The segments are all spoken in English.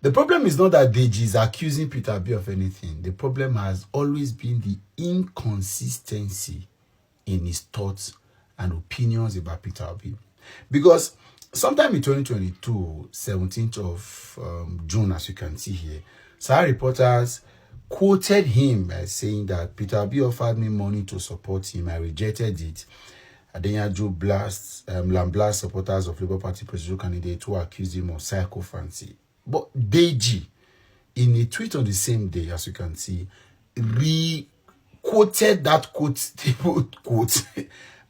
The problem is not that Deji is accusing Peter Obi of anything. The problem has always been the inconsistency in his thoughts and opinions about Peter Obi. Because sometime in 2022, 17th of June, as you can see here, some reporters quoted him as saying that Peter Obi offered me money to support him. I rejected it. Adeyanyju blasts supporters of Labour Party presidential candidate who accused him of psychophancy. But Deji, in a tweet on the same day, as you can see, re-quoted that quote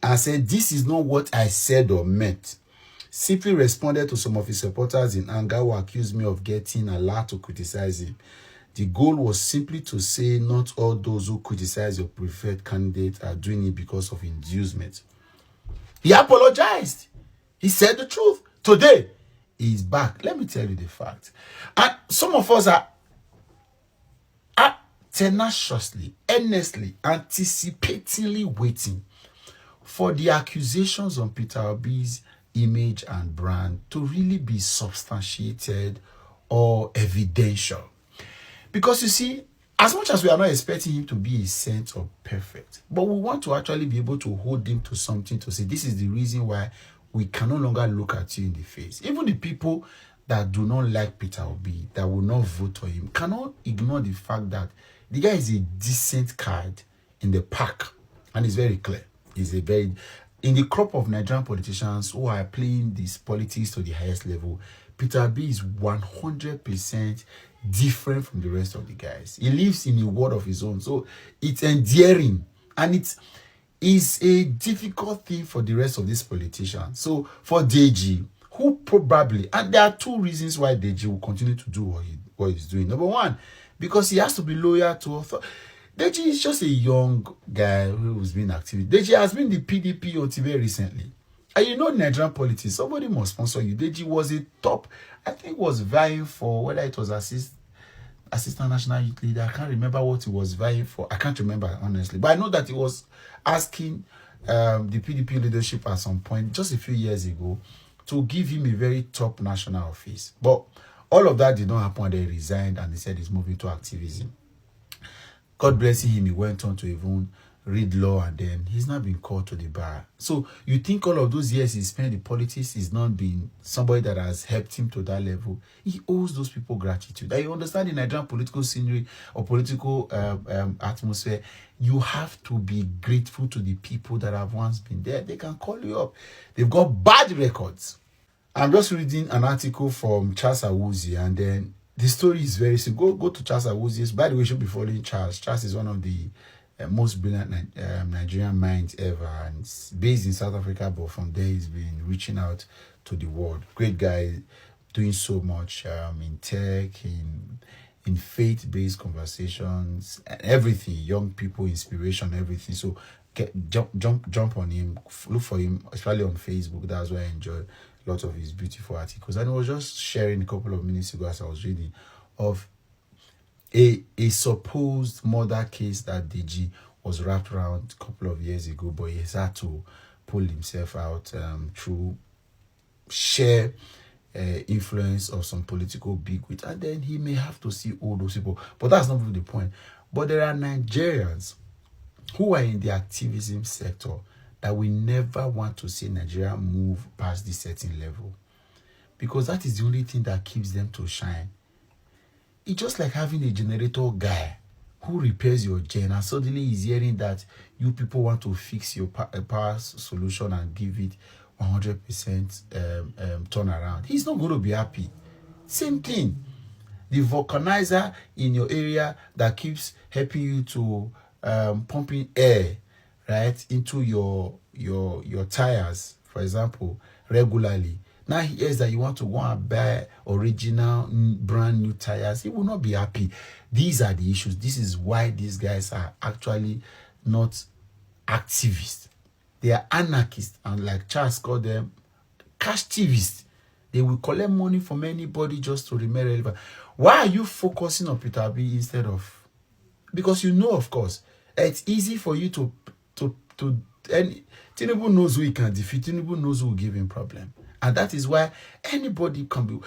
and said, "This is not what I said or meant." Simply responded to some of his supporters in anger who accused me of getting a lot to criticize him. The goal was simply to say not all those who criticize your preferred candidate are doing it because of inducement. He apologized. He said the truth. Today, he's back. Let me tell you the fact. And some of us are tenaciously, earnestly, anticipatingly waiting for the accusations on Peter Obi's image and brand to really be substantiated or evidential. Because you see, as much as we are not expecting him to be a saint or perfect, but we want to actually be able to hold him to something to say, this is the reason why we can no longer look at you in the face. Even the people that do not like Peter Obi, that will not vote for him, cannot ignore the fact that the guy is a decent card in the pack. And it's very clear. He's a very... In the crop of Nigerian politicians who are playing this politics to the highest level, Peter Obi is 100% different from the rest of the guys. He lives in a world of his own. So it's endearing. And it is a difficult thing for the rest of these politicians. So for Deji, who probably... And there are two reasons why Deji will continue to do what he's doing. Number one, because he has to be loyal to authority. Deji is just a young guy who's been active. Deji has been the PDP OTV recently. And you know Nigerian politics, somebody must sponsor you. Deji was a top, I think was vying for, whether it was assistant national youth leader. I can't remember what he was vying for. I can't remember, honestly. But I know that he was asking the PDP leadership at some point, just a few years ago, to give him a very top national office. But all of that did not happen. They resigned and they said he's moving to activism. God blessing him, he went on to even read law, and then he's not been called to the bar. So you think all of those years he spent in politics is not being somebody that has helped him to that level? He owes those people gratitude. And you understand, in Nigerian political scenery or political atmosphere, you have to be grateful to the people that have once been there. They can call you up. They've got bad records. I'm just reading an article from Charles Awuzie, and then the story is very simple. Go to Charles Awuzie's. By the way, you should be following Charles. Charles is one of the most brilliant Nigerian minds ever, and it's based in South Africa, but from there he's been reaching out to the world. Great guy, doing so much in tech, in faith-based conversations, everything, young people, inspiration, everything. So jump on him, look for him, especially on Facebook. That's where I enjoy a lot of his beautiful articles. And I was just sharing a couple of minutes ago as I was reading of a supposed murder case that Deji was wrapped around a couple of years ago, but he has had to pull himself out through sheer influence of some political bigwig, and then he may have to see all those people. But that's not really the point. But there are Nigerians who are in the activism sector that we never want to see Nigeria move past this certain level, because that is the only thing that keeps them to shine. It's just like having a generator guy who repairs your gen, and suddenly he's hearing that you people want to fix your power solution and give it 100% turnaround. He's not going to be happy. Same thing. The vulcanizer in your area that keeps helping you to pumping air right into your tires, for example, regularly. Now he hears that you want to go and buy original brand new tires. He will not be happy. These are the issues. This is why these guys are actually not activists. They are anarchists, and like Charles called them, cash thievists. They will collect money from anybody just to remain relevant. Why are you focusing on Peter Obi instead of... Because you know, of course, it's easy for you to and Tinubu knows who he can defeat. Tinubu knows who will give him problem. And that is why anybody can be...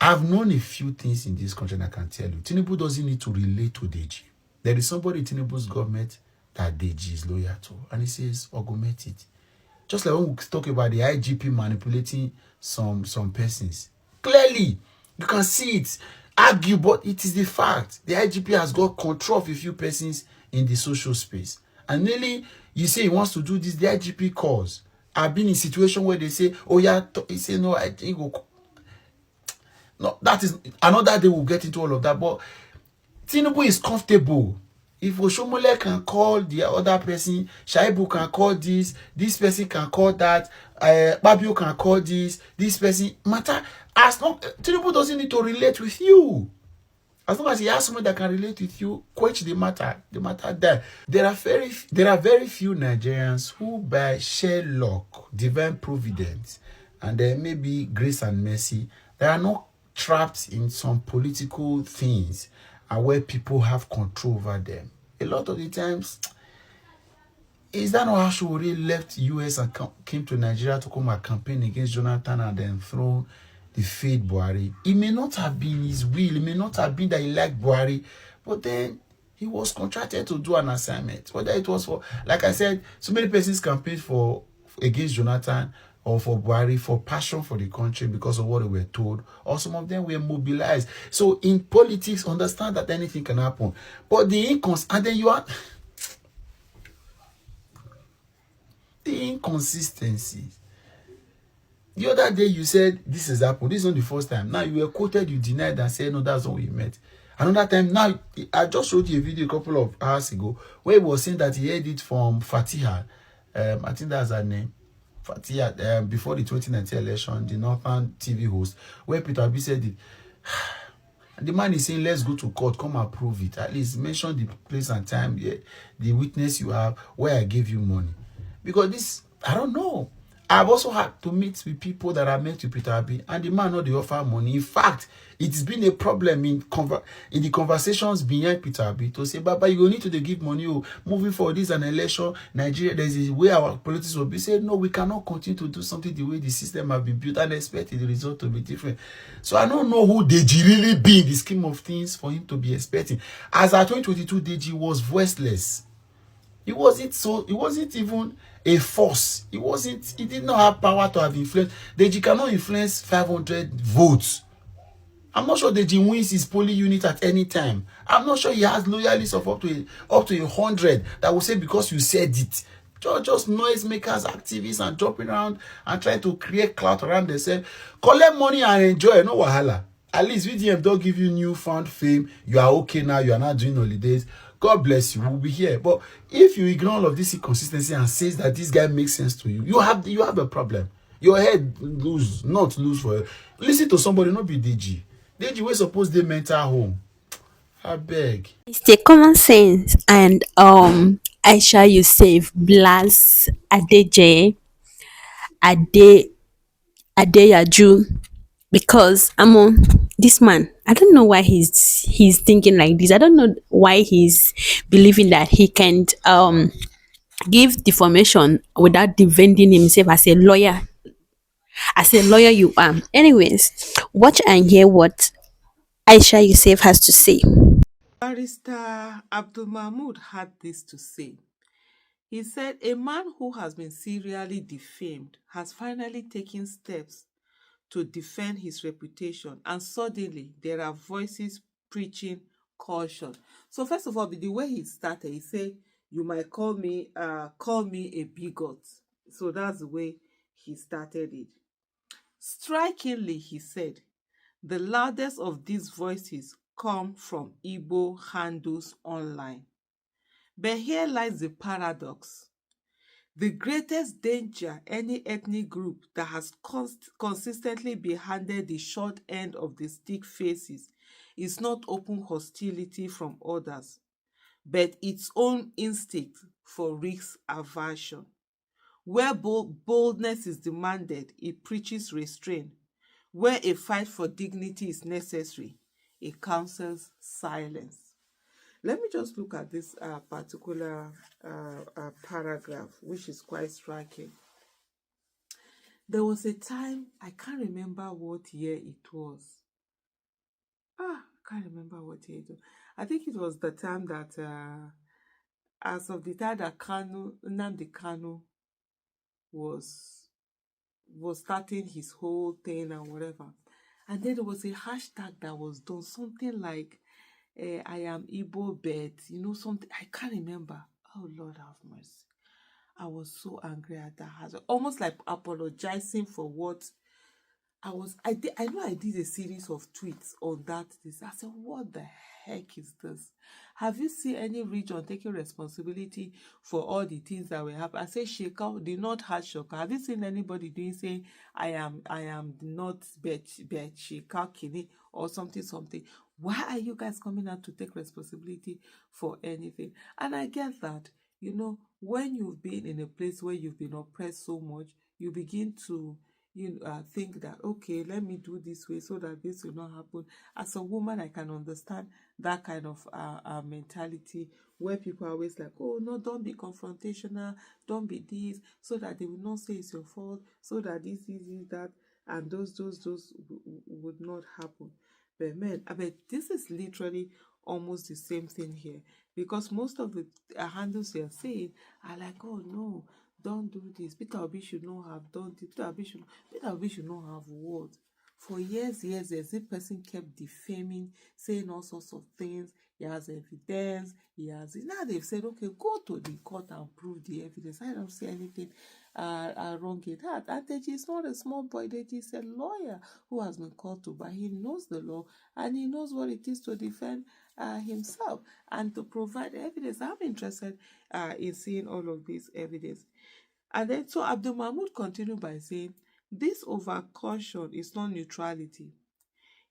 I've known a few things in this country, and I can tell you, Tinubu doesn't need to relate to Deji. There is somebody in Tinubu's government that Deji is loyal to, and he says, augment it. Just like when we talk about the IGP manipulating some persons. Clearly, you can see it, argue, but it is the fact. The IGP has got control of a few persons in the social space. And nearly, you say he wants to do this, the IGP calls. I've been in a situation where they say, oh yeah, he say, no, I think no, that is another day we'll get into all of that. But Tinubu is comfortable. If Oshomole can call the other person, Shaibu can call this person can call that, Babio can call this person, matter as long Tinubu doesn't need to relate with you. As long as he has someone that can relate with you, quench the matter there. There are very few Nigerians who, by sheer luck, divine providence, and then maybe grace and mercy, they are not trapped in some political things and where people have control over them. A lot of the times, is that not how Showore left US and came to Nigeria to come and campaign against Jonathan and then throw the fade Buhari? It may not have been his will. It may not have been that he liked Buhari, but then he was contracted to do an assignment. Whether it was for, like I said, so many persons campaigned against Jonathan or for Buhari for passion for the country because of what they were told, or some of them were mobilized. So in politics, understand that anything can happen. But the inconsistencies. The other day you said this has happened. This is not the first time. Now you were quoted, you denied and said no, that's not what you meant. Another time, now I just showed you a video a couple of hours ago where he was saying that he heard it from Fatiha. I think that's her name. Fatiha, before the 2019 election, the Northern TV host, where Peter Obi said it. And the man is saying, let's go to court, come and prove it. At least mention the place and time, the witness you have, where I gave you money. Because this, I don't know. I've also had to meet with people that I met with Peter Obi, and the man not they offer money. In fact, it's been a problem in the conversations behind Peter Obi to say, Baba, you need to give money. Moving forward, this is an election. Nigeria, there's a way our politics will be. Said, no, we cannot continue to do something the way the system has been built and expect the result to be different. So I don't know who Deji really be in the scheme of things for him to be expecting. As at 2022, Deji was voiceless. It wasn't even a force. He did not have power to have influence. Deji cannot influence 500 votes. I'm not sure Deji wins his polling unit at any time. I'm not sure he has loyalists of up to 100 that will say because you said it. Just noisemakers, activists, and jumping around and trying to create clout around themselves. Collect money and enjoy, no wahala. At least VDM don't give you newfound fame. You are okay now. You are not doing holidays. God bless you. We'll be here. But if you ignore all of this inconsistency and says that this guy makes sense to you, you have a problem. Your head not lose for you. Listen to somebody, not be Deji. Deji, we're supposed to mental home. I beg. It's the common sense and Aisha Yusuf blast Ade Adeyanyju because I'm on this man. I don't know why he's thinking like this. I don't know why he's believing that he can give defamation without defending himself as a lawyer. As a lawyer, you are. Anyways, watch and hear what Aisha Yusuf has to say. Barrister Abdulmahmud had this to say. He said, a man who has been serially defamed has finally taken steps to defend his reputation, and suddenly there are voices preaching caution. So first of all, the way he started, he said, you might call me a bigot. So that's the way he started it. Strikingly, he said, the loudest of these voices come from Igbo handles online. But here lies the paradox. The greatest danger any ethnic group that has consistently been handed the short end of the stick faces is not open hostility from others, but its own instinct for risk aversion. Where boldness is demanded, it preaches restraint. Where a fight for dignity is necessary, it counsels silence. Let me just look at this particular paragraph, which is quite striking. There was a time, I can't remember what year it was. can't remember what he did. I think it was the time that, as of the time that Nnamdi Kanu was starting his whole thing and whatever. And then there was a hashtag that was done, something like, I am Igbo bet, something, I can't remember. Oh, Lord have mercy. I was so angry at that hashtag, almost like apologizing for what I know I did a series of tweets on that. I said, what the heck is this? Have you seen any region taking responsibility for all the things that will happen? I say Shekau, the not hard Shekau. Have you seen anybody doing saying I am not bet Shekau Kini or something? Why are you guys coming out to take responsibility for anything? And I get that, when you've been in a place where you've been oppressed so much, you begin to think that, okay, let me do this way so that this will not happen. As a woman, I can understand that kind of mentality where people are always like, oh no, don't be confrontational, don't be this, so that they will not say it's your fault, so that this, that, and those would not happen. But man, this is literally almost the same thing here, because most of the handles they are saying are like, oh no, don't do this. Peter Obi should not have done this. Peter Obi should not have what? For years, this person kept defaming, saying all sorts of things. He has evidence. Now they've said, okay, go to the court and prove the evidence. I don't see anything wrong in that. And Deji is not a small boy. Deji is a lawyer who has been called to, but he knows the law and he knows what it is to defend himself and to provide evidence. I'm interested in seeing all of this evidence. And then, so Abdulmahmud continued by saying, this overcaution is not neutrality.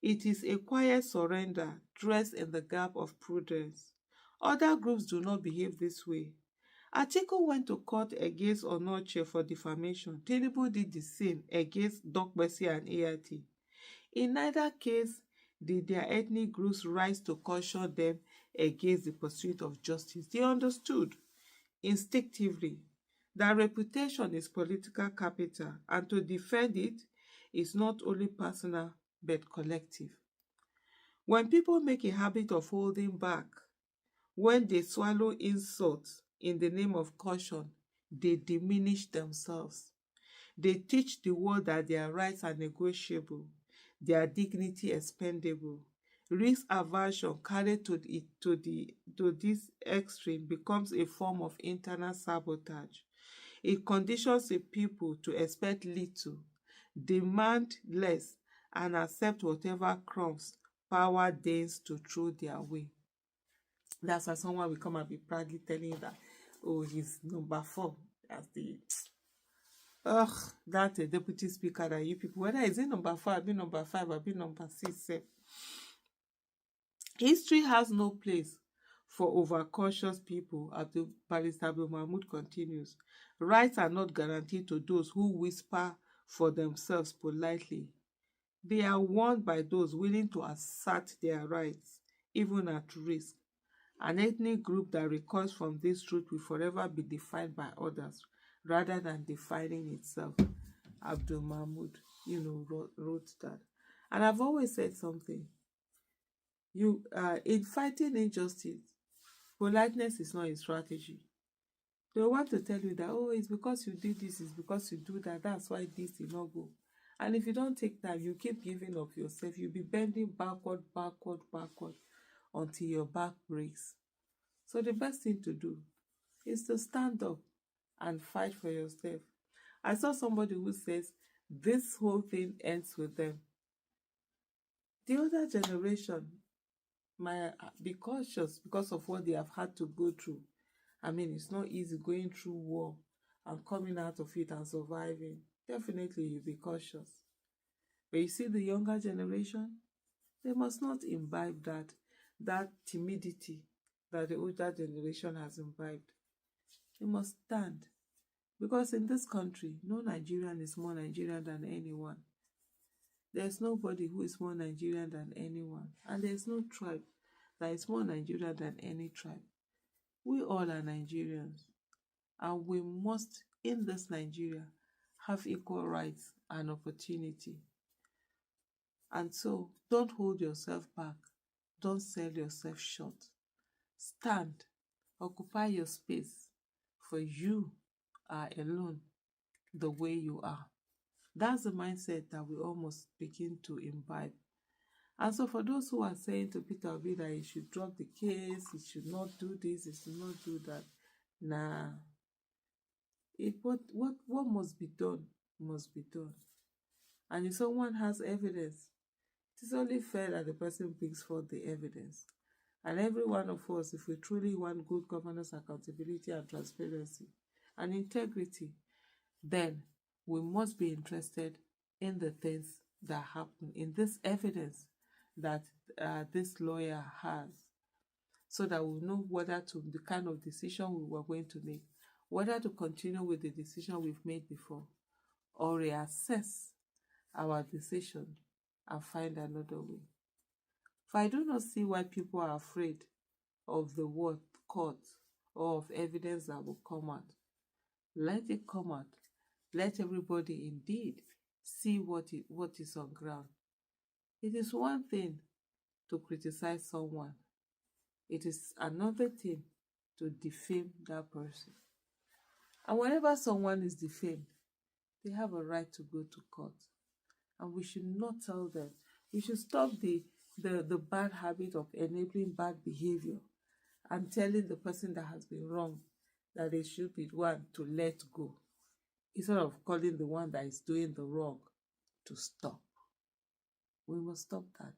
It is a quiet surrender dressed in the garb of prudence. Other groups do not behave this way. ATIKU went to court against Onoche for defamation. Tinubu did the same against Dokbesi and AIT. In neither case did their ethnic groups rise to caution them against the pursuit of justice. They understood instinctively that reputation is political capital, and to defend it is not only personal but collective. When people make a habit of holding back, when they swallow insults in the name of caution, they diminish themselves. They teach the world that their rights are negotiable, their dignity expendable. Risk aversion carried to this extreme becomes a form of internal sabotage. It conditions the people to expect little, demand less, and accept whatever crumbs power deigns to throw their way. That's why someone will come and be proudly telling you that, oh, he's number 4 as the that deputy speaker that you people, whether is it number 4, I'll be number 5, I'll be number 6. History has no place for overcautious people. Barrister Abdulmahmud continues. Rights are not guaranteed to those who whisper for themselves politely. They are won by those willing to assert their rights, even at risk. An ethnic group that recoils from this truth will forever be defined by others rather than defining itself. Abdulmahmud, wrote that. And I've always said something. In fighting injustice, politeness is not a strategy. They want to tell you that, oh, it's because you did this, it's because you do that, that's why this did not go. And if you don't take time, you keep giving up yourself. You'll be bending backward until your back breaks. So the best thing to do is to stand up and fight for yourself. I saw somebody who says this whole thing ends with them. The other generation might be cautious because of what they have had to go through. I mean, it's not easy going through war and coming out of it and surviving. Definitely you'll be cautious. But you see the younger generation, they must not imbibe that timidity that the older generation has imbibed. They must stand. Because in this country, no Nigerian is more Nigerian than anyone. There's nobody who is more Nigerian than anyone. And there's no tribe that is more Nigerian than any tribe. We all are Nigerians. And we must, in this Nigeria, have equal rights and opportunity. And so, don't hold yourself back. Don't sell yourself short. Stand, occupy your space, for you are alone the way you are. That's the mindset that we almost begin to imbibe. And so for those who are saying to Peter Obi that he should drop the case, he should not do this, he should not do that, nah. What must be done must be done. And if someone has evidence, it is only fair that the person brings forth the evidence. And every one of us, if we truly want good governance, accountability, and transparency, and integrity, then we must be interested in the things that happen, in this evidence that this lawyer has, so that we know whether to, the kind of decision we were going to make, whether to continue with the decision we've made before, or reassess our decision and find another way. For I do not see why people are afraid of the word court or of evidence that will come out. Let it come out. Let everybody indeed see what is on ground. It is one thing to criticize someone. It is another thing to defame that person. And whenever someone is defamed, they have a right to go to court. And we should not tell them. We should stop the bad habit of enabling bad behavior and telling the person that has been wrong that they should be the one to let go, instead of calling the one that is doing the wrong to stop. We must stop that.